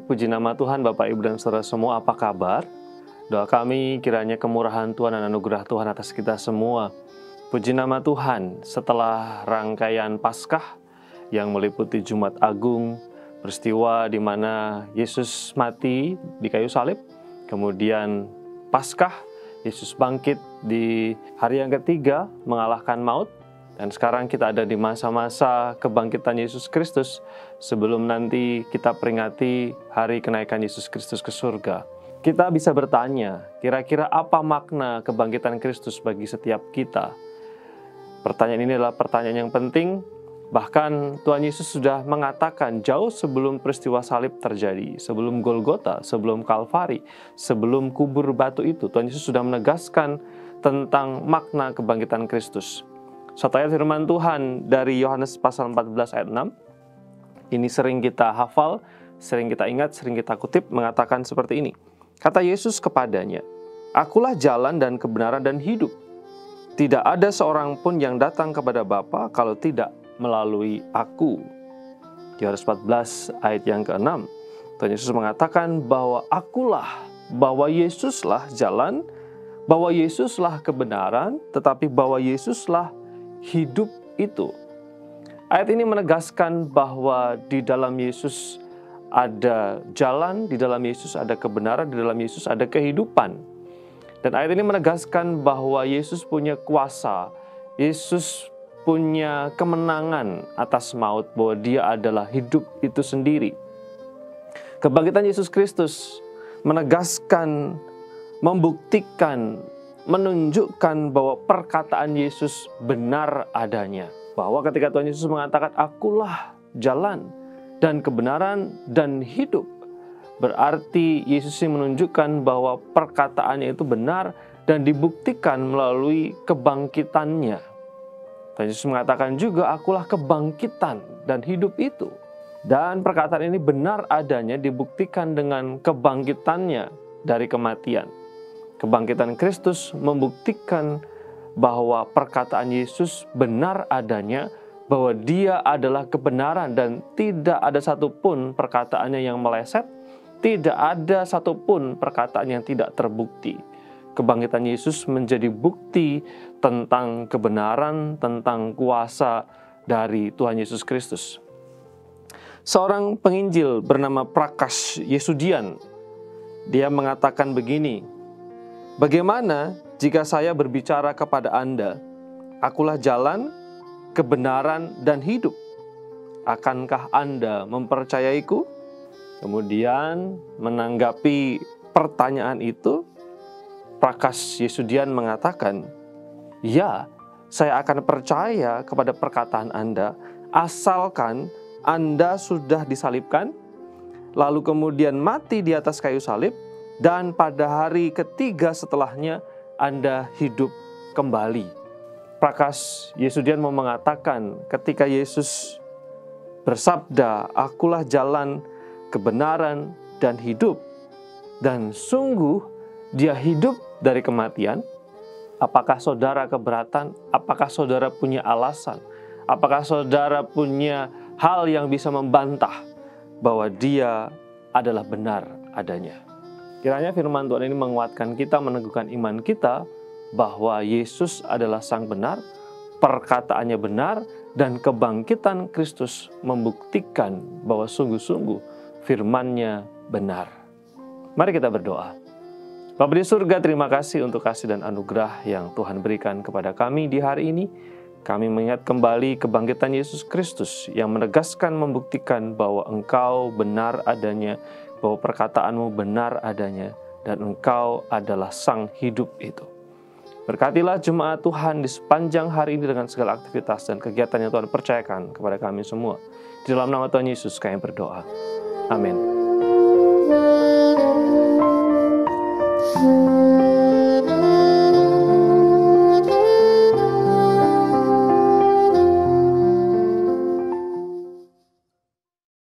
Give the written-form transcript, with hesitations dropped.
Puji nama Tuhan, Bapak, Ibu, dan saudara semua, apa kabar? Doa kami kiranya kemurahan Tuhan dan anugerah Tuhan atas kita semua. Puji nama Tuhan, setelah rangkaian Paskah yang meliputi Jumat Agung, peristiwa di mana Yesus mati di kayu salib, kemudian Paskah, Yesus bangkit di hari yang ketiga mengalahkan maut, dan sekarang kita ada di masa-masa kebangkitan Yesus Kristus sebelum nanti kita peringati hari kenaikan Yesus Kristus ke surga. Kita bisa bertanya, kira-kira apa makna kebangkitan Kristus bagi setiap kita? Pertanyaan ini adalah pertanyaan yang penting. Bahkan Tuhan Yesus sudah mengatakan jauh sebelum peristiwa salib terjadi, sebelum Golgota, sebelum Kalvari, sebelum kubur batu itu, Tuhan Yesus sudah menegaskan tentang makna kebangkitan Kristus. Satu ayat firman Tuhan dari Yohanes pasal 14 ayat 6. Ini sering kita hafal, sering kita ingat, sering kita kutip, mengatakan seperti ini. Kata Yesus kepadanya, "Akulah jalan dan kebenaran dan hidup. Tidak ada seorang pun yang datang kepada Bapa kalau tidak melalui aku." Yohanes 14 ayat yang ke-6. Tuhan Yesus mengatakan bahwa akulah, bahwa Yesuslah jalan, bahwa Yesuslah kebenaran, tetapi bahwa Yesuslah hidup itu. Ayat ini menegaskan bahwa di dalam Yesus ada jalan, di dalam Yesus ada kebenaran, di dalam Yesus ada kehidupan. Dan ayat ini menegaskan bahwa Yesus punya kuasa, Yesus punya kemenangan atas maut, bahwa Dia adalah hidup itu sendiri. Kebangkitan Yesus Kristus menegaskan, membuktikan, menunjukkan bahwa perkataan Yesus benar adanya. Bahwa ketika Tuhan Yesus mengatakan, "Akulah jalan dan kebenaran dan hidup," berarti Yesus ini menunjukkan bahwa perkataannya itu benar dan dibuktikan melalui kebangkitannya. Tuhan Yesus mengatakan juga, "Akulah kebangkitan dan hidup itu." Dan perkataan ini benar adanya dibuktikan dengan kebangkitannya dari kematian. Kebangkitan Kristus membuktikan bahwa perkataan Yesus benar adanya, bahwa Dia adalah kebenaran dan tidak ada satupun perkataannya yang meleset, tidak ada satupun perkataan yang tidak terbukti. Kebangkitan Yesus menjadi bukti tentang kebenaran, tentang kuasa dari Tuhan Yesus Kristus. Seorang penginjil bernama Prakash Yesudian, dia mengatakan begini, "Bagaimana jika saya berbicara kepada Anda, akulah jalan, kebenaran, dan hidup? Akankah Anda mempercayaiku?" Kemudian menanggapi pertanyaan itu, Prakash Yesudian mengatakan, "Ya, saya akan percaya kepada perkataan Anda, asalkan Anda sudah disalibkan, lalu kemudian mati di atas kayu salib, dan pada hari ketiga setelahnya Anda hidup kembali." Prakash Yesudian mau mengatakan ketika Yesus bersabda, "Akulah jalan, kebenaran, dan hidup," dan sungguh Dia hidup dari kematian, apakah saudara keberatan? Apakah saudara punya alasan? Apakah saudara punya hal yang bisa membantah bahwa Dia adalah benar adanya? Kiranya firman Tuhan ini menguatkan kita, meneguhkan iman kita bahwa Yesus adalah Sang benar, perkataannya benar, dan kebangkitan Kristus membuktikan bahwa sungguh-sungguh firman-Nya benar. Mari kita berdoa. Bapa di surga, terima kasih untuk kasih dan anugerah yang Tuhan berikan kepada kami di hari ini. Kami mengingat kembali kebangkitan Yesus Kristus yang menegaskan, membuktikan bahwa Engkau benar adanya, bahwa perkataanmu benar adanya, dan Engkau adalah Sang hidup itu. Berkatilah jemaat Tuhan di sepanjang hari ini dengan segala aktivitas dan kegiatan yang Tuhan percayakan kepada kami semua. Di dalam nama Tuhan Yesus kami berdoa. Amin.